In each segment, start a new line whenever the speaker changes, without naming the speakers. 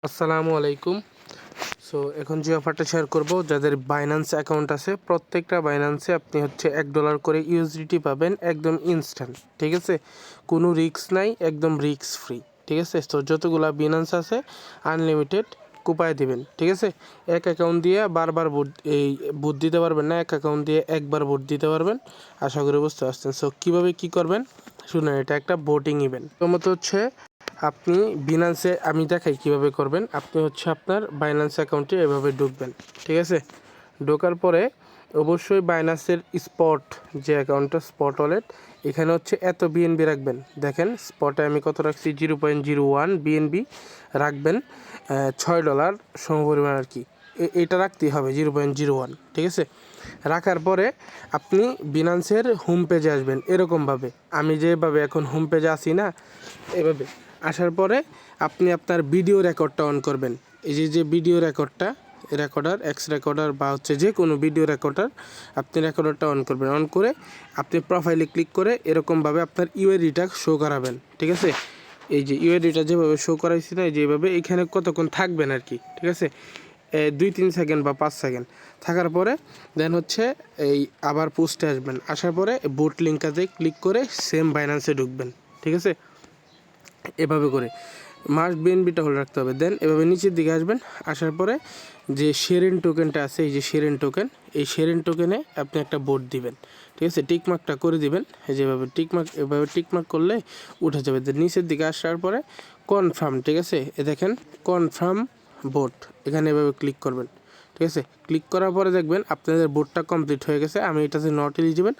আসসালামু আলাইকুম। সো এখন যে অফারটা শেয়ার করব, যাদের বাইন্যান্স অ্যাকাউন্ট আছে প্রত্যেকটা বাইন্যান্সে আপনি হচ্ছে $1 করে ইউএসডিটি পাবেন একদম ইনস্ট্যান্ট। ঠিক আছে, কোনো রিস্ক নাই, একদম রিস্ক ফ্রি। ঠিক আছে, তো যতগুলা বাইন্যান্স আছে আনলিমিটেড কুপায় দিবেন। ঠিক আছে, এক অ্যাকাউন্ট দিয়ে বারবার ভোট দিতে পারবেন না, এক অ্যাকাউন্ট দিয়ে একবার ভোট দিতে পারবেন। আশা করি বুঝতে পারছেন। সো কীভাবে কী করবেন শুনুন, এটা একটা ভোটিং ইভেন্ট। প্রথমত হচ্ছে আপনি বিনান্সে, আমি দেখাই কিভাবে করবেন। আপনি হচ্ছে আপনার বাইন্যান্স অ্যাকাউন্টে এভাবে ঢুকবেন। ঠিক আছে, ঢোকার পরে অবশ্যই বাইন্যান্সের স্পট যে অ্যাকাউন্টটা, স্পট ওয়ালেট, এখানে হচ্ছে এত বিএনবি রাখবেন। দেখেন স্পটে আমি কত রাখছি, 0.01 বিএনবি রাখবেন। $6 সমপরিমাণ আর কি, এটা রাখতেই হবে 0.01। ঠিক আছে, রাখার পরে আপনি বিনান্সের হোম পেজে আসবেন এরকমভাবে। আমি যেভাবে এখন হোম পেজে আসি না, এভাবে আসার পরে আপনি আপনার ভিডিও রেকর্ডটা অন করবেন। এই যে ভিডিও রেকর্ডটা, রেকর্ডার, এক্স রেকর্ডার বা হচ্ছে যে কোনো ভিডিও রেকর্ডার, আপনি রেকর্ডারটা অন করবেন। অন করে আপনি প্রোফাইলে ক্লিক করে এরকমভাবে আপনার ইউআইডিটা শো করাবেন। ঠিক আছে, এই যে ইউআইডিটা যেভাবে শো করাইছি না, যেভাবে এখানে কতক্ষণ থাকবেন আর কি। ঠিক আছে, 2-3 সেকেন্ড বা 5 সেকেন্ড থাকার পরে দেন হচ্ছে এই আবার পোস্টে আসবেন। আসার পরে বোট লিঙ্কটাতে ক্লিক করে সেম বাইন্যান্সে ঢুকবেন। ঠিক আছে, এভাবে করে মাস্ট বিএনবিটা হলে রাখতে হবে। দেন এভাবে নিচের দিকে আসবেন। আসার পরে যে শেরেন টোকেনটা আছে, এই যে শেরেন টোকেন, এই শেরেন টোকেনে আপনি একটা ভোট দিবেন। ঠিক আছে, টিকমার্কটা করে দিবেন। যেভাবে টিকমার্ক, এভাবে টিকমার্ক করলে উঠে যাবে। দেন নিচের দিকে আসার পরে কনফার্ম, ঠিক আছে, এ দেখেন কনফার্ম ভোট, এখানে এভাবে ক্লিক করবেন। ঠিক আছে, ক্লিক করার পরে দেখবেন আপনাদের ভোটটা কমপ্লিট হয়ে গেছে। আমি এটাতে নট এলিজিবল,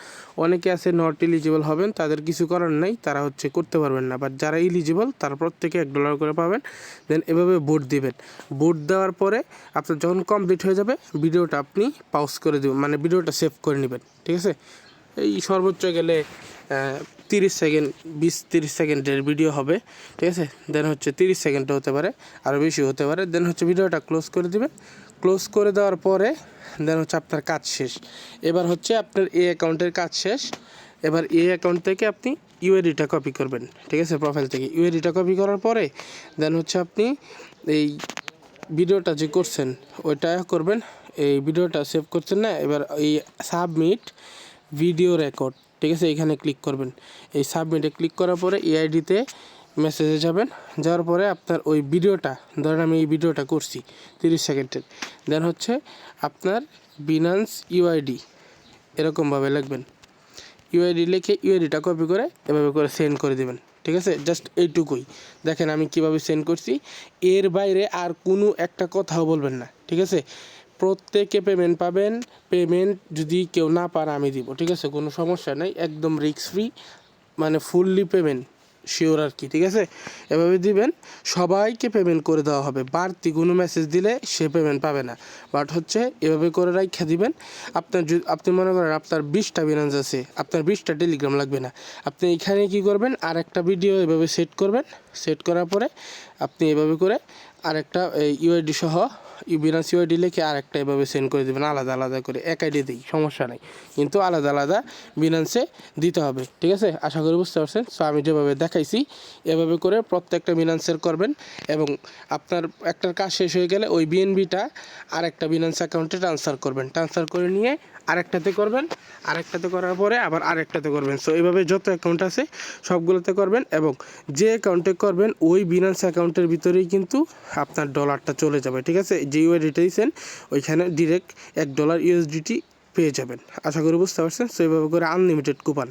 অনেকে আছে নট এলিজিবল হবেন, তাদের কিছু করার নেই, তারা হচ্ছে করতে পারবেন না। বাট যারা এলিজিবল তারা প্রত্যেকে $1 করে পাবেন। দেন এভাবে ভোট দিবেন। ভোট দেওয়ার পরে আপনার যখন কমপ্লিট হয়ে যাবে, ভিডিওটা আপনি পাউজ করে দেবেন, মানে ভিডিওটা সেভ করে নেবেন। ঠিক আছে, এই সর্বোচ্চ গেলে 30 সেকেন্ড, 20-30 সেকেন্ডের ভিডিও হবে। ঠিক আছে, দেন হচ্ছে 30 সেকেন্ডও হতে পারে, আরও বেশি হতে পারে। দেন হচ্ছে ভিডিওটা ক্লোজ করে দিবেন। ক্লোজ করে দেওয়ার পরে দেন হচ্ছে আপনার কাজ শেষ। এবার হচ্ছে আপনার এই অ্যাকাউন্টের কাজ শেষ। এবার এই অ্যাকাউন্ট থেকে আপনি ইউআইডিটা কপি করবেন। ঠিক আছে, প্রোফাইল থেকে ইউআইডিটা কপি করার পরে দেন হচ্ছে আপনি এই ভিডিওটা যে করছেন ওইটা করবেন। এই ভিডিওটা সেভ করছেন না, এবার এই সাবমিট ভিডিও রেকর্ড, ঠিক আছে, এখানে ক্লিক করবেন। এই সাবমিটে ক্লিক করার পরে এআইডিতে মেসেজে যাবেন। যাওয়ার পরে আপনার ওই ভিডিওটা, ধরেন আমি এই ভিডিওটা করছি 30 সেকেন্ডের, দেন হচ্ছে আপনার বিনান্স ইউআইডি এরকমভাবে লিখবেন। ইউআইডি লিখে ইউআইডিটা কপি করে এভাবে করে সেন্ড করে দেবেন। ঠিক আছে, জাস্ট এইটুকুই। দেখেন আমি কিভাবে সেন্ড করছি, এর বাইরে আর কোনো একটা কথাও বলবেন না। ঠিক আছে, প্রত্যেকে পেমেন্ট পাবেন। পেমেন্ট যদি কেউ না পারে আমি দিব। ঠিক আছে, কোনো সমস্যা নেই, একদম রিস্ক ফ্রি, মানে ফুললি পেমেন্ট শিওর আর কি। ঠিক আছে, এভাবে দিবেন, সবাইকে পেমেন্ট করে দেওয়া হবে। বাড়তি কোনো মেসেজ দিলে সে পেমেন্ট পাবে না। বাট হচ্ছে এভাবে করে রাখা দিবেন। আপনার আপনি মনে করেন আপনার 20টা বিনান্স আছে, আপনার 20টা টেলিগ্রাম লাগবে না। আপনি এখানে কি করবেন, আর একটা ভিডিও এভাবে সেট করবেন। সেট করার পরে আপনি এভাবে করে আরেকটা ইউআইডি সহ বিনান্স ইউআইডি লিখে আরেকটা এভাবে সেন্ড করে দেবেন, আলাদা আলাদা করে। এক আইডি দিই, সমস্যা নেই, কিন্তু আলাদা আলাদা বিনান্সে দিতে হবে। ঠিক আছে, আশা করি বুঝতে পারছেন। সো আমি যেভাবে দেখাইছি এভাবে করে প্রত্যেকটা বিনান্সের করবেন, এবং আপনার একটার কাজ শেষ হয়ে গেলে ওই বিএনবিটা আরেকটা বিনান্স অ্যাকাউন্টে ট্রান্সফার করবেন। ট্রান্সফার করে নিয়ে আরেকটাতে করবেন, আরেকটাতে করার পরে আবার আরেকটাতে করবেন। সো এইভাবে যত অ্যাকাউন্ট আছে সবগুলোতে করবেন, এবং যে অ্যাকাউন্টে করবেন ওই বিনান্স অ্যাকাউন্টের ভিতরেই কিন্তু আপনার ডলারটা চলে যাবে। ঠিক আছে, যে ইউআইডিটা দিয়েছেন ওইখানে ডিরেক্ট $1 ইউএসডিটি পেয়ে যাবেন। আশা করি বুঝতে পারছেন। সো এইভাবে করে আনলিমিটেড কুপন।